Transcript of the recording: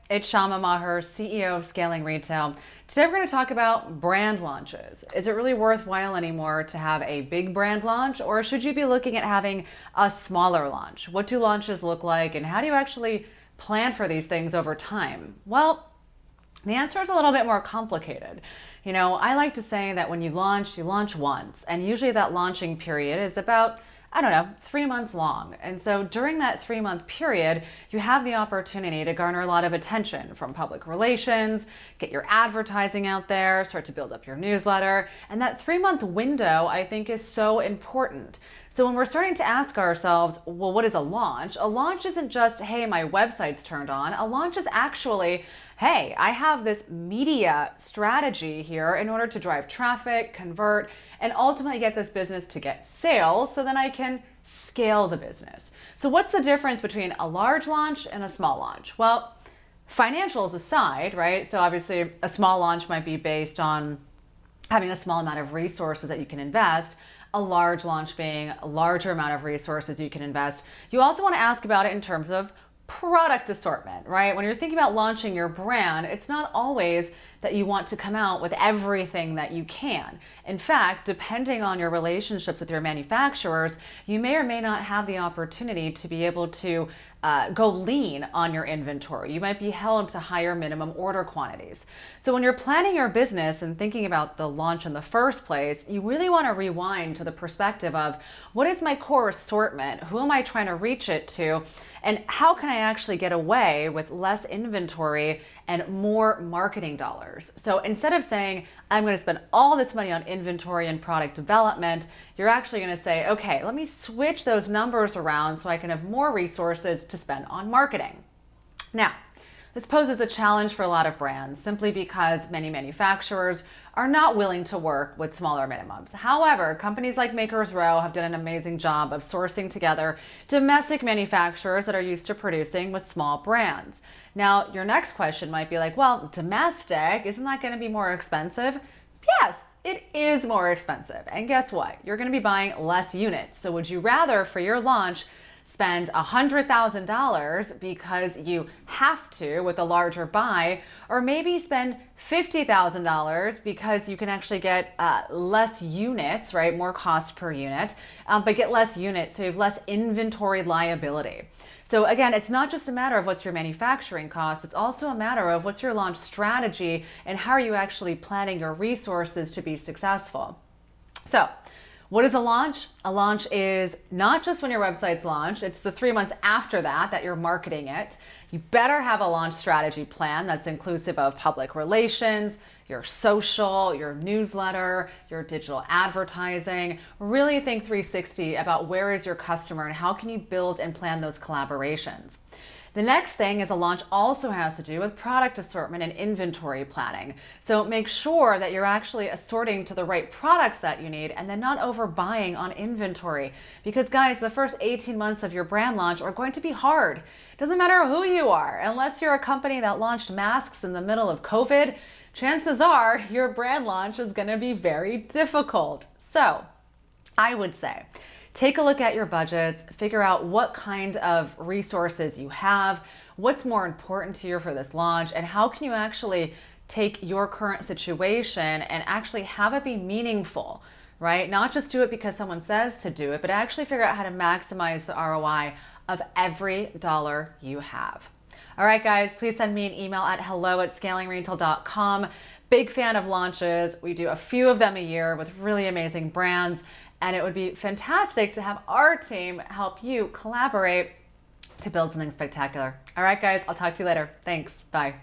It's Syama, CEO of Scaling Retail. Today we're going to talk about brand launches. Is it really worthwhile anymore to have a big brand launch, or should you be looking at having a smaller launch? What do launches look like, and how do you actually plan for these things over time? Well, the answer is a little bit more complicated. I like to say that when you launch once, and usually that launching period is about 3 months long. And so during that 3-month period, you have the opportunity to garner a lot of attention from public relations, get your advertising out there, start to build up your newsletter. And that 3-month window, I think, is so important. So when we're starting to ask ourselves, well, what is a launch? A launch isn't just, hey, my website's turned on. A launch is actually, hey, I have this media strategy here in order to drive traffic, convert, and ultimately get this business to get sales so then I can scale the business. So what's the difference between a large launch and a small launch? Well, financials aside, right? So obviously a small launch might be based on having a small amount of resources that you can invest. A large launch being a larger amount of resources you can invest. You also want to ask about it in terms of product assortment, right? When you're thinking about launching your brand, it's not always that you want to come out with everything that you can. In fact, depending on your relationships with your manufacturers, you may or may not have the opportunity to be able to go lean on your inventory. You might be held to higher minimum order quantities. So when you're planning your business and thinking about the launch in the first place, you really want to rewind to the perspective of what is my core assortment? Who am I trying to reach it to? And how can I actually get away with less inventory and more marketing dollars? So instead of saying, I'm going to spend all this money on inventory and product development, you're actually going to say, okay, let me switch those numbers around so I can have more resources to spend on marketing. Now, this poses a challenge for a lot of brands simply because many manufacturers are not willing to work with smaller minimums. However, companies like Makers Row have done an amazing job of sourcing together domestic manufacturers that are used to producing with small brands. Now, your next question might be like, well, domestic, isn't that going to be more expensive? Yes, it is more expensive. And guess what? You're going to be buying less units. So would you rather, for your launch, spend $100,000 because you have to with a larger buy, or maybe spend $50,000 because you can actually get less units, right? More cost per unit, but get less units, so you have less inventory liability. So again, it's not just a matter of what's your manufacturing cost, it's also a matter of what's your launch strategy and how are you actually planning your resources to be successful. So, what is a launch? A launch is not just when your website's launched, it's the 3 months after that you're marketing it. You better have a launch strategy plan that's inclusive of public relations, your social, your newsletter, your digital advertising. Really think 360 about where is your customer and how can you build and plan those collaborations. The next thing is a launch also has to do with product assortment and inventory planning. So make sure that you're actually assorting to the right products that you need and then not overbuying on inventory. Because guys, the first 18 months of your brand launch are going to be hard. Doesn't matter who you are, unless you're a company that launched masks in the middle of COVID, chances are your brand launch is going to be very difficult. So I would say, take a look at your budgets, figure out what kind of resources you have, what's more important to you for this launch, and how can you actually take your current situation and actually have it be meaningful, right? Not just do it because someone says to do it, but actually figure out how to maximize the ROI of every dollar you have. All right, guys, please send me an email at hello@scalingretail.com. Big fan of launches. We do a few of them a year with really amazing brands. And it would be fantastic to have our team help you collaborate to build something spectacular. All right, guys, I'll talk to you later. Thanks. Bye.